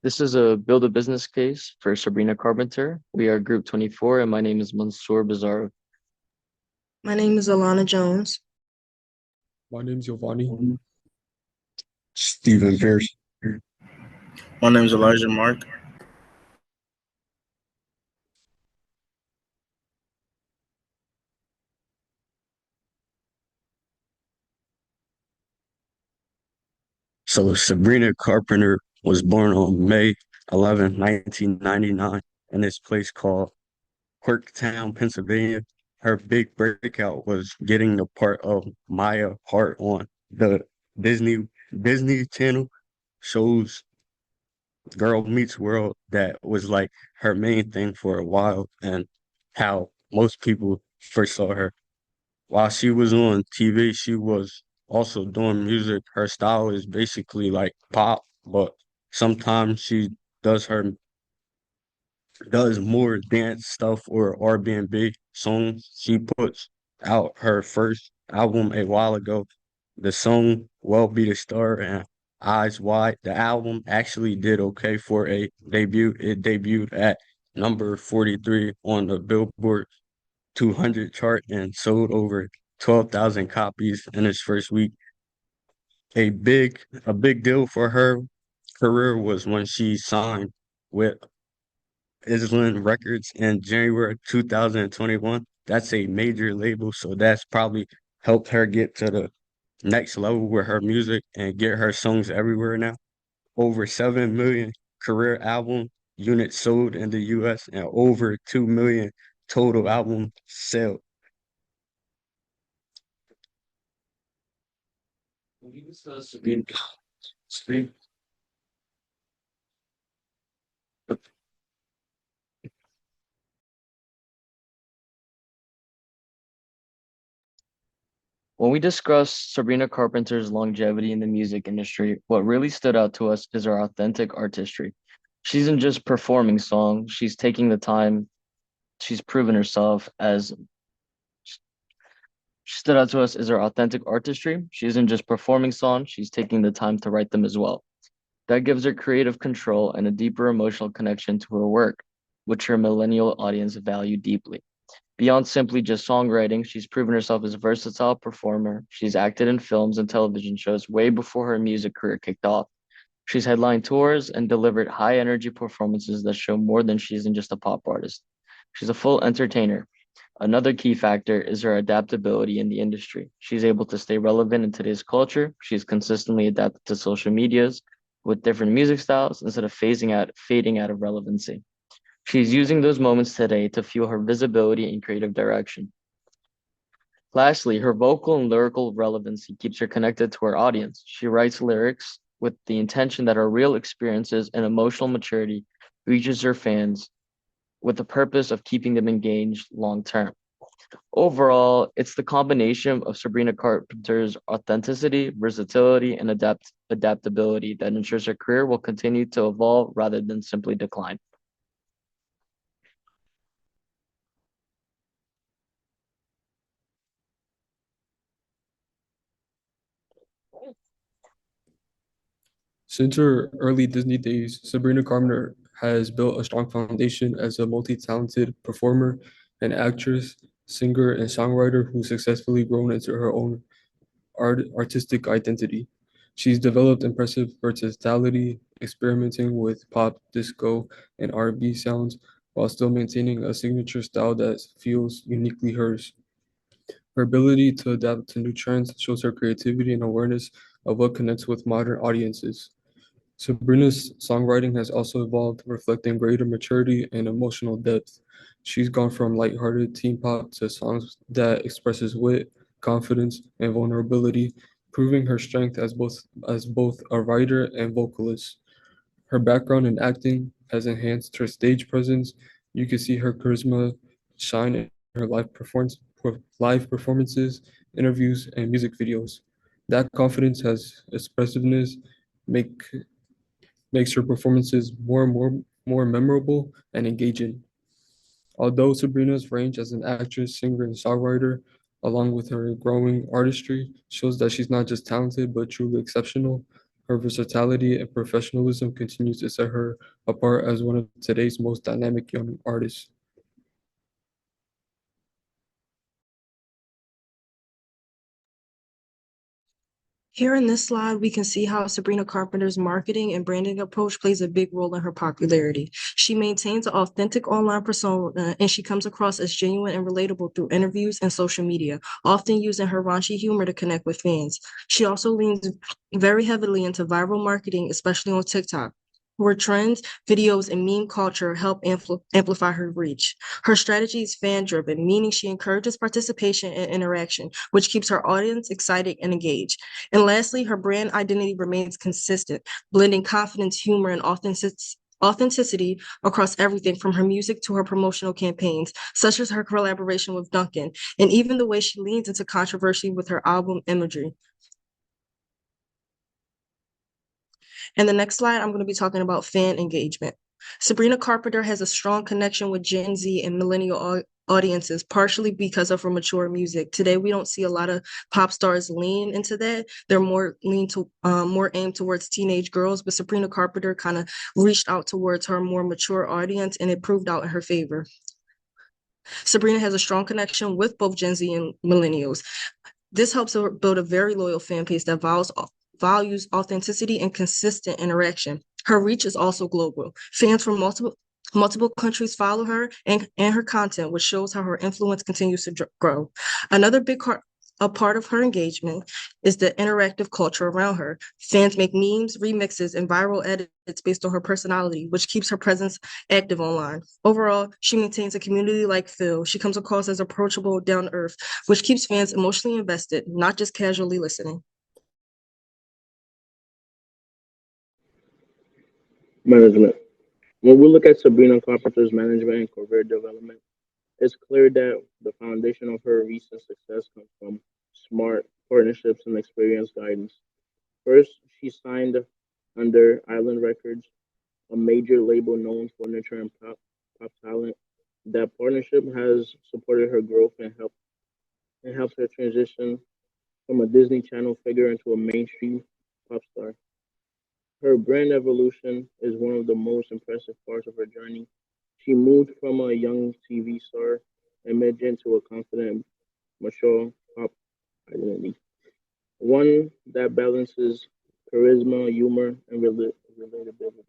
This is a build a business case for Sabrina Carpenter. We are Group 24, and my name is Mansoor Bizarro. My name is Alana Jones. My name's Giovanni. Stephen Pierce. My name is Elijah Mark. So Sabrina Carpenter was born on May 11, 1999, in this place called Quirktown, Pennsylvania. Her big breakout was getting the part of Maya Hart on the Disney Disney Channel shows Girl Meets World. That was like her main thing for a while, and how most people first saw her. While she was on TV, she was also doing music. Her style is basically like pop, but sometimes she does her does more dance stuff or R&B songs. She puts out her first album a while ago. The song "Well Be the Star" and "Eyes Wide." The album actually did okay for a debut. It debuted at number 43 on the Billboard 200 chart and sold over 12,000 copies in its first week. A big deal for her career was when she signed with Island Records in January 2021. That's a major label, so that's probably helped her get to the next level with her music and get her songs everywhere now. Over 7 million career album units sold in the US and over 2 million total album sales. When we discuss Sabrina Carpenter's longevity in the music industry, what really stood out to us is her authentic artistry. She isn't just performing songs, she's taking the time, she's proven herself as she stood out to us is her authentic artistry. She isn't just performing songs, she's taking the time to write them as well. That gives her creative control and a deeper emotional connection to her work, which her millennial audience value deeply. Beyond simply just songwriting, she's proven herself as a versatile performer. She's acted in films and television shows way before her music career kicked off. She's headlined tours and delivered high energy performances that show more than she isn't just a pop artist. She's a full entertainer. Another key factor is her adaptability in the industry. She's able to stay relevant in today's culture. She's consistently adapted to social medias with different music styles instead of fading out of relevancy. She's using those moments today to fuel her visibility and creative direction. Lastly, her vocal and lyrical relevancy keeps her connected to her audience. She writes lyrics with the intention that her real experiences and emotional maturity reaches her fans with the purpose of keeping them engaged long term. Overall, it's the combination of Sabrina Carpenter's authenticity, versatility, and adaptability that ensures her career will continue to evolve rather than simply decline. Since her early Disney days, Sabrina Carpenter has built a strong foundation as a multi-talented performer, an actress, singer, and songwriter who successfully grown into her own artistic identity. She's developed impressive versatility, experimenting with pop, disco, and R&B sounds while still maintaining a signature style that feels uniquely hers. Her ability to adapt to new trends shows her creativity and awareness of what connects with modern audiences. Sabrina's songwriting has also evolved, reflecting greater maturity and emotional depth. She's gone from lighthearted teen pop to songs that expresses wit, confidence, and vulnerability, proving her strength as both a writer and vocalist. Her background in acting has enhanced her stage presence. You can see her charisma shine in her live performances, interviews, and music videos. That confidence has expressiveness make makes her performances more memorable and engaging. Although Sabrina's range as an actress, singer, and songwriter, along with her growing artistry, shows that she's not just talented but truly exceptional, Her versatility and professionalism continues to set her apart as one of today's most dynamic young artists. Here in this slide, we can see how Sabrina Carpenter's marketing and branding approach plays a big role in her popularity. She maintains an authentic online persona, and she comes across as genuine and relatable through interviews and social media, often using her raunchy humor to connect with fans. She also leans very heavily into viral marketing, especially on TikTok, where trends, videos, and meme culture help amplify her reach. Her strategy is fan-driven, meaning she encourages participation and interaction, which keeps her audience excited and engaged. And lastly, her brand identity remains consistent, blending confidence, humor, and authenticity across everything from her music to her promotional campaigns, such as her collaboration with Duncan, and even the way she leans into controversy with her album imagery. And the next slide, I'm going to be talking about fan engagement. Sabrina Carpenter has a strong connection with Gen Z and millennial audiences, partially because of her mature music. Today, we don't see a lot of pop stars lean into that. They're more aimed towards teenage girls, but Sabrina Carpenter kind of reached out towards her more mature audience, and it proved out in her favor. Sabrina has a strong connection with both Gen Z and millennials. This helps her build a very loyal fan base that values authenticity and consistent interaction. Her reach is also global. Fans from multiple countries follow her and her content, which shows how her influence continues to grow. Another a part of her engagement is the interactive culture around her. Fans make memes, remixes, and viral edits based on her personality, which keeps her presence active online. Overall, she maintains a community-like feel. She comes across as approachable, down to earth, which keeps fans emotionally invested, not just casually listening. Management. When we look at Sabrina Carpenter's management and career development, it's clear that the foundation of her recent success comes from smart partnerships and experienced guidance. First, she signed under Island Records, a major label known for nurturing pop talent. That partnership has supported her growth and helped her transition from a Disney Channel figure into a mainstream pop star. Her brand evolution is one of the most impressive parts of her journey. She moved from a young TV star image into a confident, mature pop identity, one that balances charisma, humor, and relatability.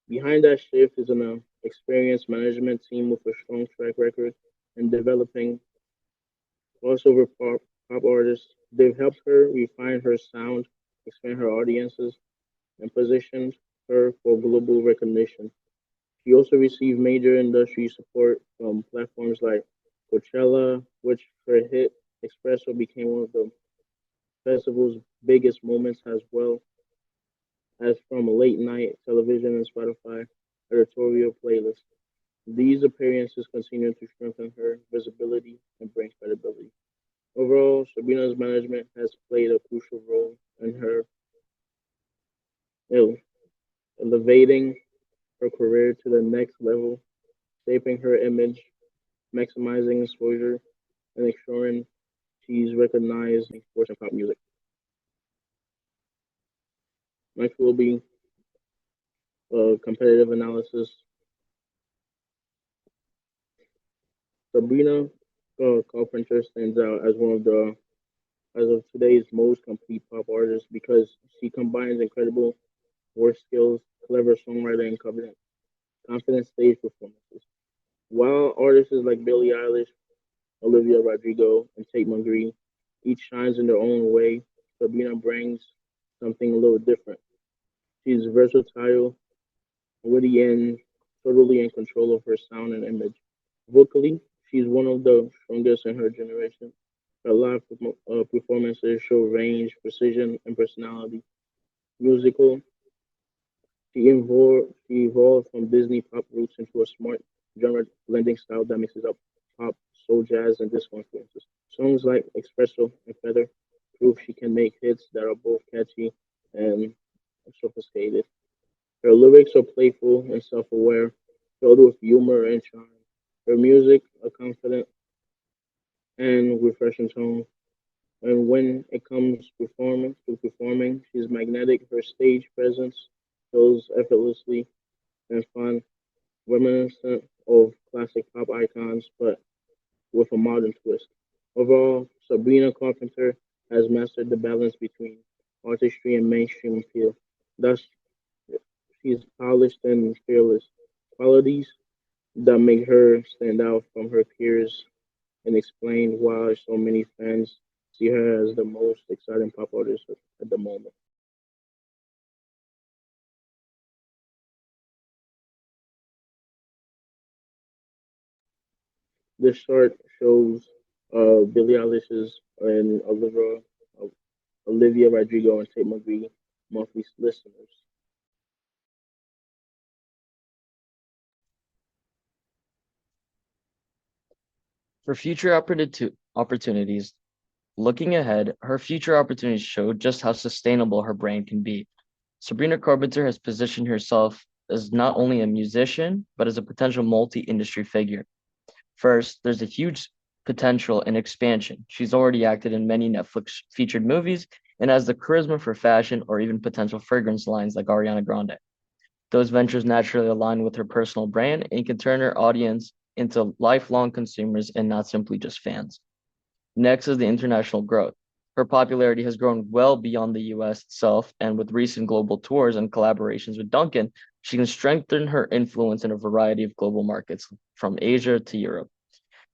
Behind that shift is an experienced management team with a strong track record in developing crossover pop artists. They've helped her refine her sound, expand her audiences, and positioned her for global recognition. She also received major industry support from platforms like Coachella, which her hit Espresso became one of the festival's biggest moments, as well as from late night television and Spotify editorial playlists. These appearances continue to strengthen her visibility and bring credibility. Overall, Sabrina's management has played a crucial role in her ele- elevating her career to the next level, shaping her image, maximizing exposure, and ensuring she's recognized in sports and pop music. Next will be competitive analysis. Sabrina Carpenter stands out as one of the as of today's most complete pop artists because she combines incredible voice skills, clever songwriting, and confident stage performances. While artists like Billie Eilish, Olivia Rodrigo, and Tate McGree each shines in their own way, Sabrina brings something a little different. She's versatile, witty, and totally in control of her sound and image. Vocally, she's one of the strongest in her generation. Her live performances show range, precision, and personality. Musical, she evolved from Disney pop roots into a smart genre blending style that mixes up pop, soul, jazz, and disco influences. Songs like Espresso and Feather prove she can make hits that are both catchy and sophisticated. Her lyrics are playful and self-aware, filled with humor and charm. Her music, a confident and refreshing tone. And when it comes performing, she's magnetic magnetic. Her stage presence flows effortlessly and fun, reminiscent of classic pop icons, but with a modern twist. Overall, Sabrina Carpenter has mastered the balance between artistry and mainstream appeal. Thus, she is polished and fearless, qualities that make her stand out from her peers and explain why so many fans see her as the most exciting pop artist at the moment. This chart shows Billie Eilish's and Olivia Rodrigo and Tate McGree monthly listeners. For future opportunities, looking ahead, her future opportunities show just how sustainable her brand can be. Sabrina Carpenter has positioned herself as not only a musician, but as a potential multi-industry figure. First, there's a huge potential in expansion. She's already acted in many Netflix featured movies and has the charisma for fashion or even potential fragrance lines like Ariana Grande. Those ventures naturally align with her personal brand and can turn her audience into lifelong consumers and not simply just fans. Next is the international growth. Her popularity has grown well beyond the US itself, and with recent global tours and collaborations with Dunkin', she can strengthen her influence in a variety of global markets, from Asia to Europe.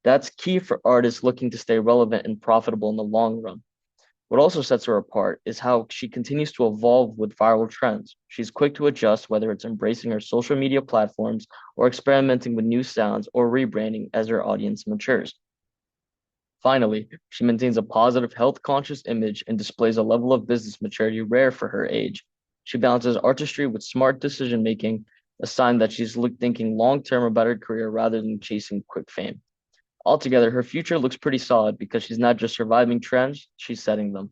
That's key for artists looking to stay relevant and profitable in the long run. What also sets her apart is how she continues to evolve with viral trends. She's quick to adjust, whether it's embracing her social media platforms or experimenting with new sounds or rebranding as her audience matures. Finally, she maintains a positive, health conscious image and displays a level of business maturity rare for her age. She balances artistry with smart decision making, a sign that she's thinking long term about her career rather than chasing quick fame. Altogether, her future looks pretty solid because she's not just surviving trends, she's setting them.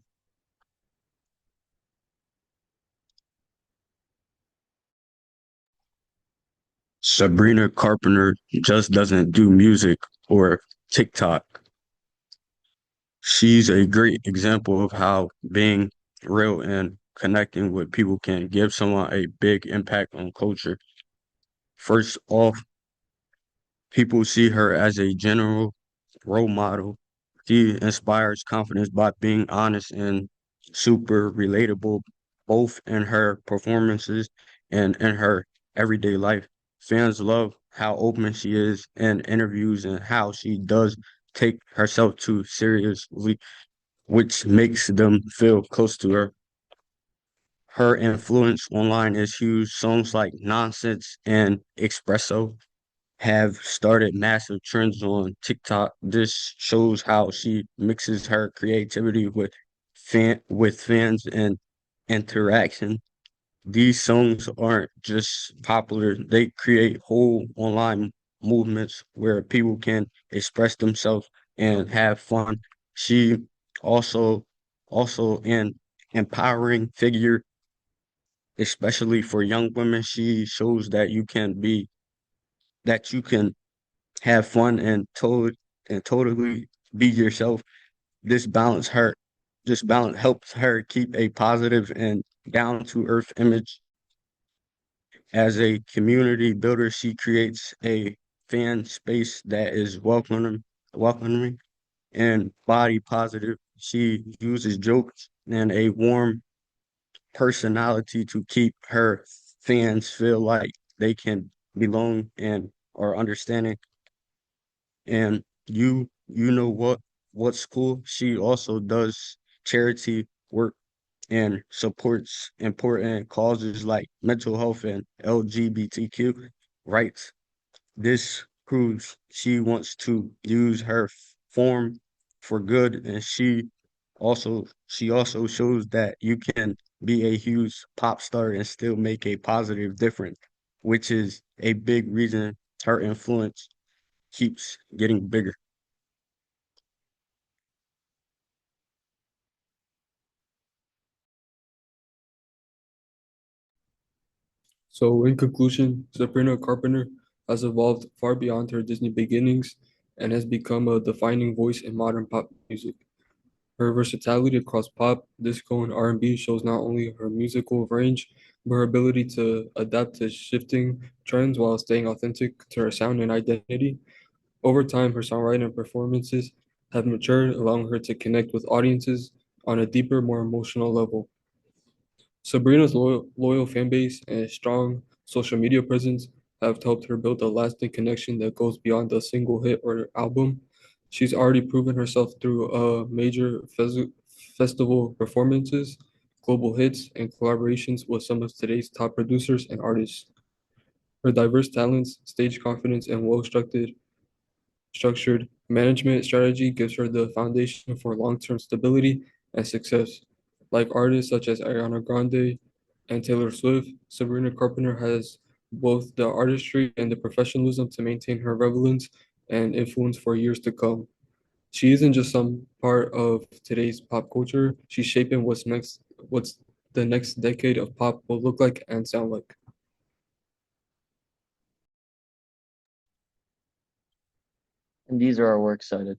Sabrina Carpenter just doesn't do music or TikTok. She's a great example of how being real and connecting with people can give someone a big impact on culture. First off, people see her as a general role model. She inspires confidence by being honest and super relatable, both in her performances and in her everyday life. Fans love how open she is in interviews and how she does take herself too seriously, which makes them feel close to her. Her influence online is huge. Songs like Nonsense and Espresso have started massive trends on TikTok. This shows how she mixes her creativity with fans and interaction. These songs aren't just popular, they create whole online movements where people can express themselves and have fun. She also also an empowering figure, especially for young women. She shows that you can have fun and totally be yourself. This balance her this balance helps her keep a positive and down to earth image. As a community builder, she creates a fan space that is welcoming and body positive. She uses jokes and a warm personality to keep her fans feel like they can belong and are understanding. And you know what's cool? She also does charity work and supports important causes like mental health and LGBTQ rights. This proves she wants to use her form for good, and she also shows that you can be a huge pop star and still make a positive difference, which is a big reason her influence keeps getting bigger. So, in conclusion, Sabrina Carpenter has evolved far beyond her Disney beginnings and has become a defining voice in modern pop music. Her versatility across pop, disco, and R&B shows not only her musical range, but her ability to adapt to shifting trends while staying authentic to her sound and identity. Over time, her songwriting and performances have matured, allowing her to connect with audiences on a deeper, more emotional level. Sabrina's loyal fan base and strong social media presence have helped her build a lasting connection that goes beyond a single hit or album. She's already proven herself through major festival performances, global hits, and collaborations with some of today's top producers and artists. Her diverse talents, stage confidence, and structured management strategy gives her the foundation for long-term stability and success. Like artists such as Ariana Grande and Taylor Swift, Sabrina Carpenter has both the artistry and the professionalism to maintain her relevance and influence for years to come. She isn't just some part of today's pop culture, she's shaping what's the next decade of pop will look like and sound like. And these are our works cited.